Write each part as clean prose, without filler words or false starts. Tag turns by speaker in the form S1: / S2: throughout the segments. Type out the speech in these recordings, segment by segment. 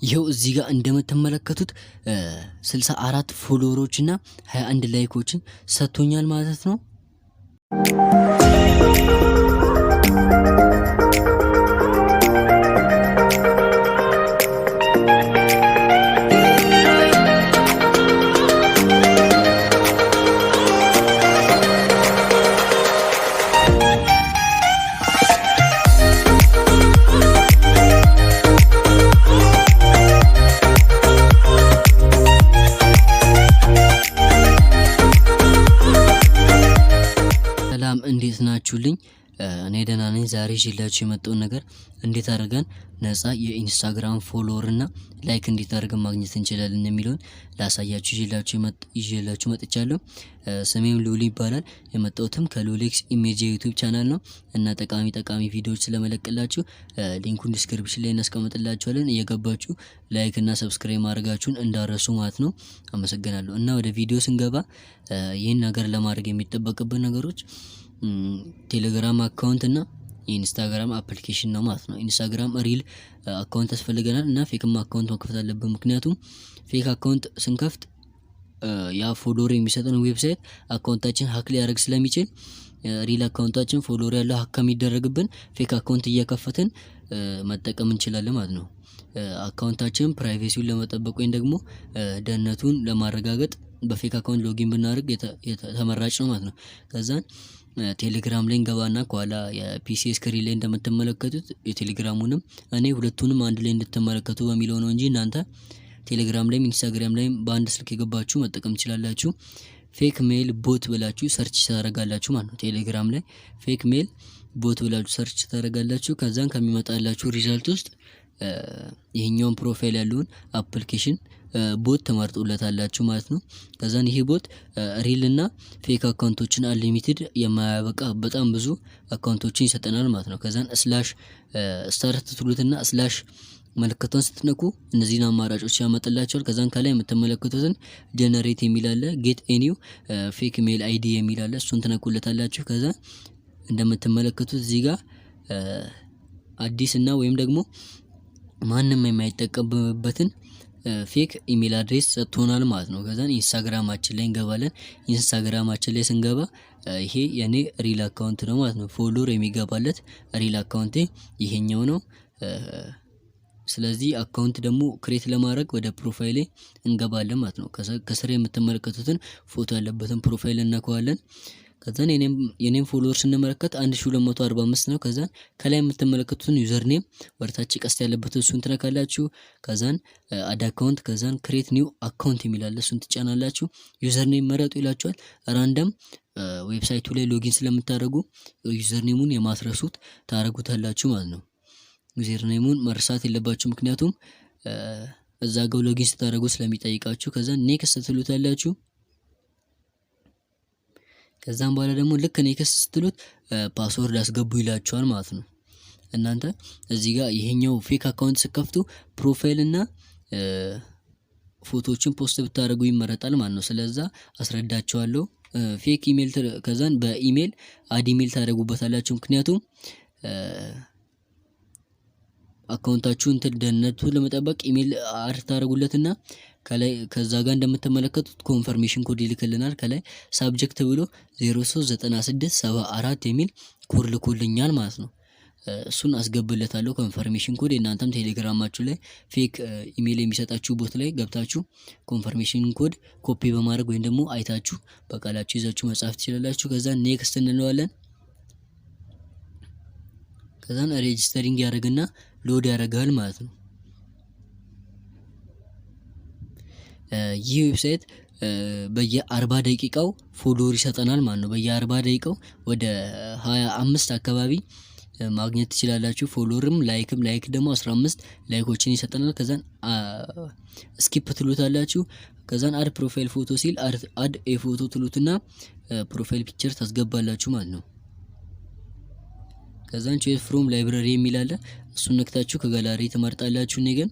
S1: ይኸው እዚህ ጋር እንደምትመለከቱት 64 ፎሎወሮች እና 21 ላይኮችን ሰጥቶኛል ማለት ነው። ሰላም እንዴት ናችሁልኝ? እኔ ደህና ነኝ። ዛሬ ይዤላችሁ የመጣውን ነገር እንዴት አድርገን ነፃ የኢንስታግራም ፎሎወር እና ላይክ እንዴት አድርገን ማግኘት እንችላለን የሚለውን ላሳያችሁ ይዤላችሁ መጥቻለሁ። ስሜም ሉሊ ይባላል። የመጣሁትም ከሉሊክስ ኢሜጅ የዩቲዩብ ቻናል ነው እና ጠቃሚ ቪዲዮዎች ስለመለቅላችሁ ሊንኩን ዲስክሪፕሽን ላይ እናስቀምጥላችኋለን። እየገባችሁ ላይክ እና ሰብስክራይብ ማድረጋችሁን እንዳረሱ ማለት ነው። አመሰግናለሁ። እና ወደ ቪዲዮ ስንገባ ይህን ነገር ለማድረግ የሚጠበቅብን ነገሮች ቴሌግራም አካውንት እና የኢንስታግራም አፕሊኬሽን ነው ማለት ነው። ኢንስታግራም ሪል አካውንት ያስፈልገናል እና ፌክም አካውንት መክፈት አለብን። ምክንያቱም ፌክ አካውንት ስንከፍት ያ ፎሎወር የሚሰጠን ዌብሳይት አካውንታችን ሀክ ሊያደርግ ስለሚችል ሪል አካውንታችን ፎሎወር ያለው ሀክ ከሚደረግብን ፌክ አካውንት እየከፈትን መጠቀም እንችላለን ማለት ነው። አካውንታችን ፕራይቬሲውን ለመጠበቅ ወይም ደግሞ ደህንነቱን ለማረጋገጥ በፌክ አካውንት ሎጊን ብናደርግ ተመራጭ ነው ማለት ነው። ከዛን ቴሌግራም ላይ እንገባና ከኋላ የፒሲ ስክሪን ላይ እንደምትመለከቱት የቴሌግራሙንም እኔ ሁለቱንም አንድ ላይ እንድትመለከቱ በሚለው ነው እንጂ እናንተ ቴሌግራም ላይም ኢንስታግራም ላይም በአንድ ስልክ የገባችሁ መጠቀም ትችላላችሁ። ፌክ ሜል ቦት ብላችሁ ሰርች ታደርጋላችሁ ማለት ነው። ቴሌግራም ላይ ፌክ ሜል ቦት ብላችሁ ሰርች ታደርጋላችሁ። ከዛን ከሚመጣላችሁ ሪዛልት ውስጥ ይሄኛውን ፕሮፋይል ያለውን አፕሊኬሽን ቦት ተመርጦለታላችሁ ማለት ነው። ከዛን ይሄ ቦት ሪል እና ፌክ አካውንቶችን አንሊሚትድ የማያበቃ በጣም ብዙ አካውንቶችን ይሰጠናል ማለት ነው። ከዛን ስላሽ ስታርት ትሉትና ስላሽ ምልክቷን ስትነኩ እነዚህን አማራጮች ያመጣላችኋል። ከዛን ከላይ የምትመለከቱትን ጀነሬት የሚል አለ፣ ጌት ኤኒው ፌክ ሜል አይዲ የሚል አለ። እሱን ትነኩለታላችሁ። ከዛ እንደምትመለከቱት እዚህ ጋር አዲስ እና ወይም ደግሞ ማንም የማይጠቀምበትን ፌክ ኢሜል አድሬስ ሰጥቶናል ማለት ነው። ከዛን ኢንስታግራማችን ላይ እንገባለን። ኢንስታግራማችን ላይ ስንገባ ይሄ የኔ ሪል አካውንት ነው ማለት ነው። ፎሎወር የሚገባለት ሪል አካውንቴ ይሄኛው ነው። ስለዚህ አካውንት ደግሞ ክሬት ለማድረግ ወደ ፕሮፋይሌ እንገባለን ማለት ነው። ከስር የምትመለከቱትን ፎቶ ያለበትን ፕሮፋይል እናከዋለን። ከዛን የኔም ፎሎወር ስንመለከት 1245 ነው። ከዛን ከላይ የምትመለከቱትን ዩዘር ኔም ወርታች ቀስት ያለበትን እሱን ትነካላችሁ። ከዛን አድ አካውንት ከዛን ክሬት ኒው አካውንት የሚላል እሱን ትጫናላችሁ። ዩዘር ኔም መረጡ ይላችኋል። ራንደም ዌብሳይቱ ላይ ሎጊን ስለምታደርጉ ዩዘር ኔሙን የማስረሱት ታደርጉታላችሁ ማለት ነው። ዩዘር ኔሙን መርሳት የለባችሁ ምክንያቱም እዛ ጋር ሎጊን ስታደርጉ ስለሚጠይቃችሁ። ከዛን ኔክስት ትሉታላችሁ። ከዛም በኋላ ደግሞ ልክ ኔክስት ስትሉት ፓስወርድ አስገቡ ይላችኋል ማለት ነው። እናንተ እዚህ ጋር ይሄኛው ፌክ አካውንት ስከፍቱ ፕሮፋይል እና ፎቶዎችን ፖስት ብታደርጉ ይመረጣል ማለት ነው። ስለዛ አስረዳችኋለሁ። ፌክ ኢሜል ከዛን በኢሜል አድ ኢሜል ታደርጉበታላችሁ። ምክንያቱም አካውንታችሁን ደህንነቱን ለመጠበቅ ኢሜል አድ ታደርጉለትና ከላይ ከዛ ጋር እንደምትመለከቱት ኮንፈርሜሽን ኮድ ይልክልናል። ከላይ ሳብጀክት ብሎ 039674 የሚል ኮድ ልኮልኛል ማለት ነው። እሱን አስገብለታለሁ ኮንፈርሜሽን ኮድ። እናንተም ቴሌግራማችሁ ላይ ፌክ ኢሜል የሚሰጣችሁ ቦት ላይ ገብታችሁ ኮንፈርሜሽን ኮድ ኮፒ በማድረግ ወይም ደግሞ አይታችሁ በቃላችሁ ይዛችሁ መጻፍ ትችላላችሁ። ከዛ ኔክስት እንለዋለን። ከዛን ሬጂስተሪንግ ያደርግና ሎድ ያደርጋል ማለት ነው። ይህ ዌብሳይት በየ40 ደቂቃው ፎሎወር ይሰጠናል ማለት ነው። በየ40 ደቂቃው ወደ 25 አካባቢ ማግኘት ትችላላችሁ። ፎሎወርም ላይክም ላይክ ደግሞ 15 ላይኮችን ይሰጠናል። ከዛን ስኪፕ ትሉታላችሁ። ከዛን አድ ፕሮፋይል ፎቶ ሲል አድ ፎቶ ትሉትና ፕሮፋይል ፒክቸር ታስገባላችሁ ማለት ነው። ከዛን ቾይስ ፍሮም ላይብረሪ የሚል አለ። እሱን ነክታችሁ ከጋላሪ ትመርጣላችሁ። እኔ ግን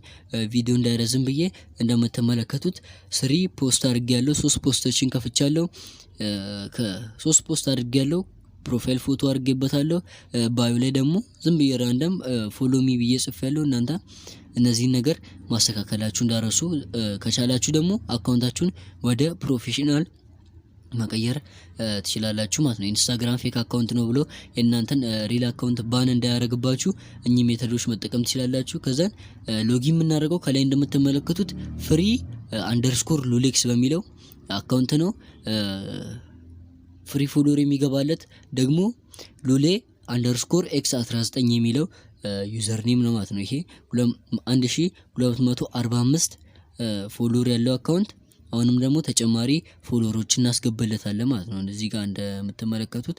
S1: ቪዲዮ እንዳይረዝም ብዬ እንደምትመለከቱት 3 ፖስት አድርጌያለሁ። 3 ፖስቶችን ከፍቻለሁ። ከ3 ፖስት አድርጌያለሁ። ፕሮፋይል ፎቶ አድርጌበታለሁ። ባዮ ላይ ደግሞ ዝም ብዬ ራንደም ፎሎ ሚ ብዬ ጽፌያለሁ። እናንተ እነዚህን ነገር ማስተካከላችሁ እንዳረሱ። ከቻላችሁ ደግሞ አካውንታችሁን ወደ ፕሮፌሽናል መቀየር ትችላላችሁ ማለት ነው። ኢንስታግራም ፌክ አካውንት ነው ብሎ የእናንተን ሪል አካውንት ባን እንዳያደርግባችሁ እኚህ ሜተዶች መጠቀም ትችላላችሁ። ከዛን ሎጊን የምናደርገው ከላይ እንደምትመለከቱት ፍሪ አንደርስኮር ሉሌክስ በሚለው አካውንት ነው። ፍሪ ፎሎወር የሚገባለት ደግሞ ሉሌ አንደርስኮር ኤክስ 19 የሚለው ዩዘር ኔም ነው ማለት ነው። ይሄ 1245 ፎሎወር ያለው አካውንት አሁንም ደግሞ ተጨማሪ ፎሎወሮችን እናስገባለታለን ማለት ነው። እዚህ ጋር እንደምትመለከቱት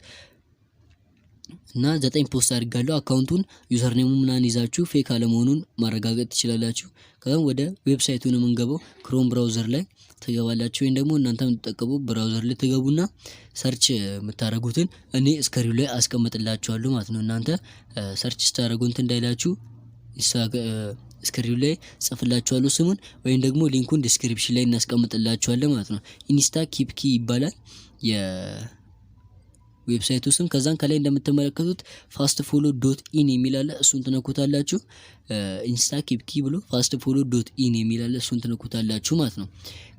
S1: እና 9 ፖስት አድርጋለሁ። አካውንቱን ዩዘር ኔሙ ምናምን ይዛችሁ ፌክ አለመሆኑን ማረጋገጥ ትችላላችሁ። ከዛም ወደ ዌብሳይቱን የምንገባው ክሮም ብራውዘር ላይ ትገባላችሁ ወይም ደግሞ እናንተ የምትጠቀሙ ብራውዘር ላይ ትገቡና ሰርች የምታደርጉትን እኔ ስክሪኑ ላይ አስቀምጥላችኋለሁ ማለት ነው። እናንተ ሰርች ስታደርጉ እንትን እንዳይላችሁ ስክሪኑ ላይ ጽፍላችኋለሁ ስሙን ወይም ደግሞ ሊንኩን ዲስክሪፕሽን ላይ እናስቀምጥላችኋለን ማለት ነው። ኢንስታ ኪፕኪ ይባላል የዌብሳይቱ ስም። ከዛን ከላይ እንደምትመለከቱት ፋስት ፎሎ ዶት ኢን የሚል አለ፣ እሱን ትነኩታላችሁ። ኢንስታ ኪፕኪ ብሎ ፋስት ፎሎ ዶት ኢን የሚል አለ፣ እሱን ትነኩታላችሁ ማለት ነው።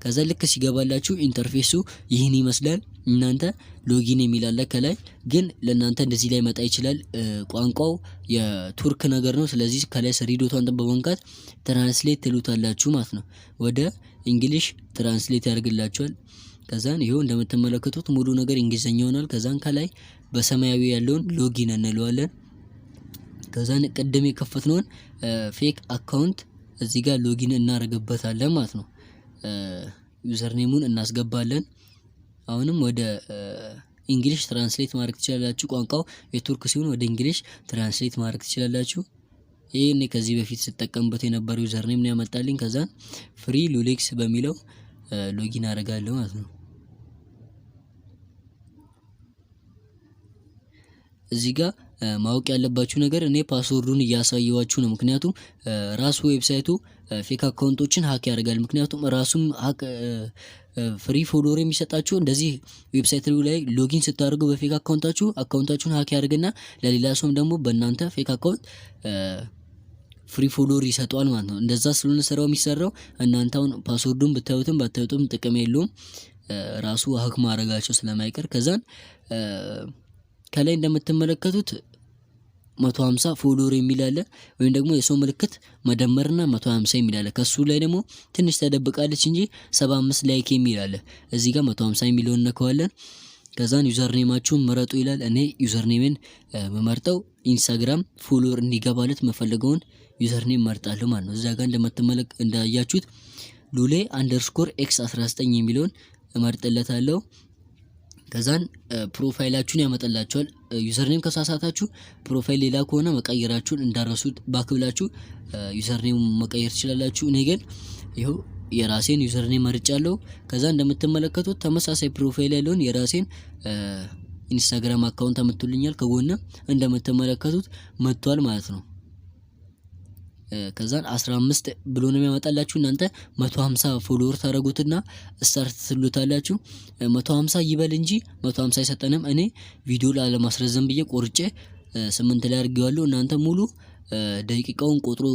S1: ከዛ ልክ ሲገባላችሁ ኢንተርፌሱ ይህን ይመስላል። እናንተ ሎጊን የሚል አለ ከላይ፣ ግን ለእናንተ እንደዚህ ላይ መጣ ይችላል። ቋንቋው የቱርክ ነገር ነው። ስለዚህ ከላይ ስሪ ዶቷን በመንካት ትራንስሌት ትሉታላችሁ ማለት ነው። ወደ እንግሊሽ ትራንስሌት ያደርግላችኋል። ከዛን ይሄው እንደምትመለከቱት ሙሉ ነገር እንግሊዘኛ ይሆናል። ከዛን ከላይ በሰማያዊ ያለውን ሎጊን እንለዋለን። ከዛን ቅድም የከፈትነውን ፌክ አካውንት እዚህ ጋር ሎጊን እናደርግበታለን ማለት ነው። ዩዘር ኔሙን እናስገባለን። አሁንም ወደ እንግሊሽ ትራንስሌት ማድረግ ትችላላችሁ። ቋንቋው የቱርክ ሲሆን ወደ እንግሊሽ ትራንስሌት ማድረግ ትችላላችሁ። ይሄ እኔ ከዚህ በፊት ስጠቀምበት የነበረው ዩዘር ኔም ነው ያመጣልኝ። ከዛን ፍሪ ሉሌክስ በሚለው ሎጊን አደርጋለሁ ማለት ነው። እዚህ ጋር ማወቅ ያለባችሁ ነገር እኔ ፓስወርዱን እያሳየዋችሁ ነው። ምክንያቱም ራሱ ዌብሳይቱ ፌክ አካውንቶችን ሀክ ያደርጋል። ምክንያቱም ራሱም ሀክ ፍሪ ፎሎወር የሚሰጣችሁ እንደዚህ ዌብሳይት ላይ ሎጊን ስታደርጉ በፌክ አካውንታችሁን ሀክ ያደርግና ለሌላ ሰውም ደግሞ በእናንተ ፌክ አካውንት ፍሪ ፎሎወር ይሰጧል ማለት ነው። እንደዛ ስለሆነ ስራው የሚሰራው እናንተ አሁን ፓስወርዱን ብታዩትም ባታዩትም ጥቅም የለውም፣ ራሱ ሀክ ማድረጋቸው ስለማይቀር። ከዛን ከላይ እንደምትመለከቱት 150 ፎሎወር የሚል አለ፣ ወይም ደግሞ የሰው ምልክት መደመርና 150 የሚል አለ። ከሱ ላይ ደግሞ ትንሽ ተደብቃለች እንጂ 75 ላይክ የሚል አለ። እዚህ ጋር 150 የሚለውን ነከዋለን። ከዛን ዩዘር ኔማችሁን ምረጡ ይላል። እኔ ዩዘር ኔሜን መመርጠው ኢንስታግራም ፎሎወር እንዲገባለት መፈለገውን ዩዘር ኔም መርጣለሁ ማለት ነው። እዛ ጋር እንዳያችሁት ሉሌ አንደርስኮር ኤክስ 19 የሚለውን እመርጥለታለሁ። ከዛን ፕሮፋይላችሁን ያመጣላችኋል። ዩዘር ኔም ከሳሳታችሁ ፕሮፋይል ሌላ ከሆነ መቀየራችሁን እንዳረሱት ባክብላችሁ ዩዘር ኔም መቀየር ትችላላችሁ። እኔ ግን ይኸው የራሴን ዩዘር ኔም መርጫለሁ። ከዛ እንደምትመለከቱት ተመሳሳይ ፕሮፋይል ያለውን የራሴን ኢንስታግራም አካውንት አመጡልኛል። ከጎነ እንደምትመለከቱት መጥቷል ማለት ነው። ከዛን 15 ብሎ ነው የሚያመጣላችሁ። እናንተ 150 ፎሎወር ታደርጉትና ስታርት ትሉታላችሁ። 150 ይበል እንጂ 150 አይሰጠንም። እኔ ቪዲዮ ላለማስረዘም ብዬ ቆርጬ 8 ላይ አድርጌዋለሁ። እናንተ ሙሉ ደቂቃውን ቁጥሩ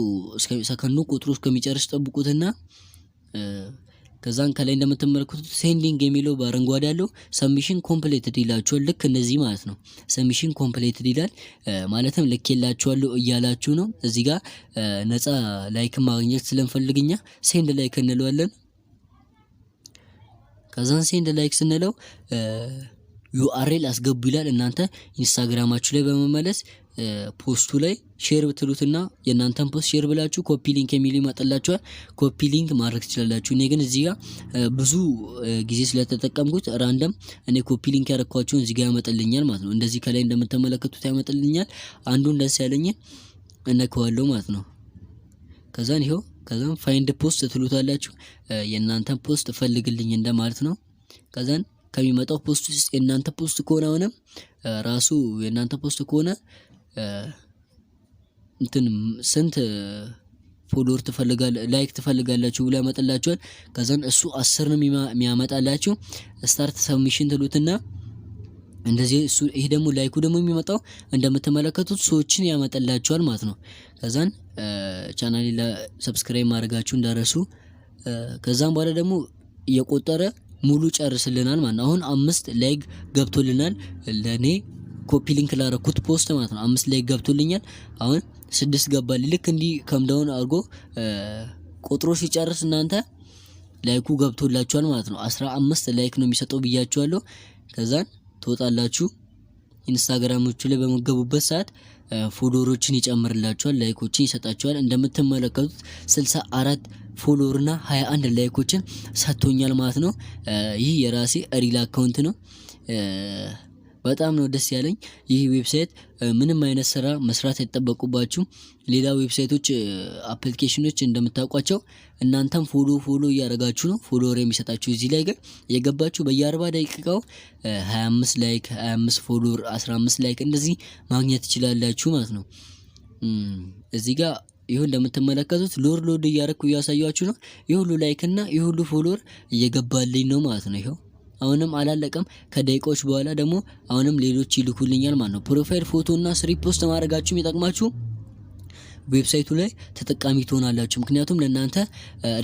S1: ሰከንዱ ቁጥሩ እስከሚጨርስ ጠብቁትና ከዛን ከላይ እንደምትመለከቱት ሴንዲንግ የሚለው በአረንጓዴ ያለው ሰብሚሽን ኮምፕሌትድ ይላችኋል። ልክ እነዚህ ማለት ነው። ሰብሚሽን ኮምፕሌትድ ይላል ማለትም ልኬላችኋለሁ እያላችሁ ነው። እዚህ ጋር ነፃ ላይክ ማግኘት ስለምፈልግኛ ሴንድ ላይክ እንለዋለን። ከዛን ሴንድ ላይክ ስንለው ዩአርኤል አስገቡ ይላል። እናንተ ኢንስታግራማችሁ ላይ በመመለስ ፖስቱ ላይ ሼር ብትሉትና የእናንተን ፖስት ሼር ብላችሁ ኮፒ ሊንክ የሚል ይመጣላችኋል። ኮፒ ሊንክ ማድረግ ትችላላችሁ። እኔ ግን እዚህ ጋር ብዙ ጊዜ ስለተጠቀምኩት ራንደም እኔ ኮፒ ሊንክ ያደረኳቸውን እዚህ ጋር ያመጣልኛል ማለት ነው። እንደዚህ ከላይ እንደምትመለከቱት ያመጣልኛል። አንዱን ደስ ያለኝን እነከዋለሁ ማለት ነው። ከዛን ይሄው ከዛን ፋይንድ ፖስት ትሉታላችሁ። የእናንተን ፖስት ፈልግልኝ እንደማለት ነው። ከዛን ከሚመጣው ፖስት ውስጥ የእናንተ ፖስት ከሆነ አሁንም ራሱ የእናንተ ፖስት ከሆነ እንትን ስንት ፎሎወር ላይክ ትፈልጋላችሁ ብሎ ያመጣላችኋል። ከዛን እሱ 10 ነው የሚያመጣላችሁ። ስታርት ሰብሚሽን ትሉትና እንደዚህ ይሄ ደግሞ ላይኩ ደግሞ የሚመጣው እንደምትመለከቱት ሰዎችን ያመጣላችኋል ማለት ነው። ከዛን ቻናሌ ሰብስክራይብ ማድረጋችሁ እንዳረሱ። ከዛም በኋላ ደግሞ እየቆጠረ ሙሉ ጨርስልናል ማለት ነው። አሁን 5 ላይክ ገብቶልናል ለኔ ኮፒ ሊንክ ላረኩት ፖስት ማለት ነው። 5 ላይክ ገብቶልኛል። አሁን 6 ገባል። ልክ እንዲህ ከምዳውን አድርጎ ቆጥሮ ሲጨርስ እናንተ ላይኩ ገብቶላችኋል ማለት ነው። 15 ላይክ ነው የሚሰጠው ብያችኋለሁ። ከዛን ትወጣላችሁ ኢንስታግራሞቹ ላይ በመገቡበት ሰዓት ፎሎወሮችን ይጨምርላችኋል፣ ላይኮችን ይሰጣችኋል። እንደምትመለከቱት 64 ፎሎወር እና 21 ላይኮችን ሰጥቶኛል ማለት ነው። ይህ የራሴ ሪል አካውንት ነው። በጣም ነው ደስ ያለኝ። ይህ ዌብሳይት ምንም አይነት ስራ መስራት አይጠበቁባችሁም። ሌላ ዌብሳይቶች አፕሊኬሽኖች እንደምታውቋቸው እናንተም ፎሎ እያደረጋችሁ ነው ፎሎወር የሚሰጣችሁ። እዚህ ላይ ግን የገባችሁ በየ40 ደቂቃው 25 ላይክ 25 ፎሎወር 15 ላይክ እንደዚህ ማግኘት ትችላላችሁ ማለት ነው። እዚህ ጋር ይሁን እንደምትመለከቱት ሎድ እያደረኩ እያሳያችሁ ነው። ይህ ሁሉ ላይክ እና ይህ ሁሉ ፎሎወር እየገባልኝ ነው ማለት ነው። ይኸው አሁንም አላለቀም። ከደቂቃዎች በኋላ ደግሞ አሁንም ሌሎች ይልኩልኛል ማለት ነው። ፕሮፋይል ፎቶ እና ሪፖስት ማድረጋችሁም ይጠቅማችሁ ዌብሳይቱ ላይ ተጠቃሚ ትሆናላችሁ። ምክንያቱም ለእናንተ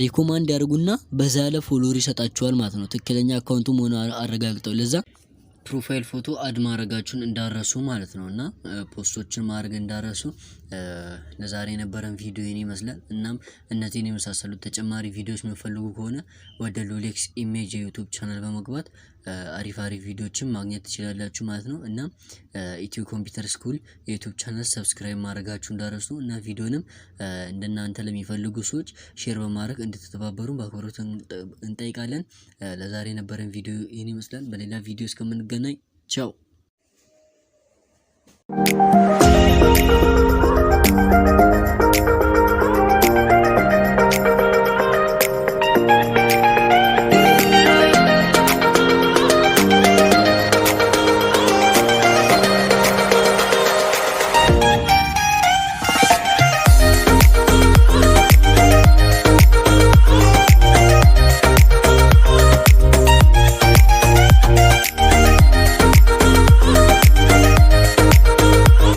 S1: ሪኮማንድ ያደርጉና በዛ ያለ ፎሎወር ይሰጣችኋል ማለት ነው። ትክክለኛ አካውንቱ መሆኑ አረጋግጠው ለዛ ፕሮፋይል ፎቶ አድ ማድረጋችሁን እንዳረሱ ማለት ነው። እና ፖስቶችን ማድረግ እንዳረሱ። ለዛሬ የነበረን ቪዲዮ ይሄን ይመስላል። እናም እነዚህን የመሳሰሉት ተጨማሪ ቪዲዮዎች የምትፈልጉ ከሆነ ወደ ሉሌክስ ኢሜጅ የዩቲዩብ ቻናል በመግባት አሪፍ ቪዲዮዎችን ማግኘት ትችላላችሁ ማለት ነው። እና ኢትዮ ኮምፒውተር ስኩል የዩቲዩብ ቻናል ሰብስክራይብ ማድረጋችሁ እንዳረሱ እና ቪዲዮንም እንደናንተ ለሚፈልጉ ሰዎች ሼር በማድረግ እንድትተባበሩ በአክብሮት እንጠይቃለን። ለዛሬ የነበረን ቪዲዮ ይሄን ይመስላል። በሌላ ቪዲዮ እስከምንገናኝ ቻው።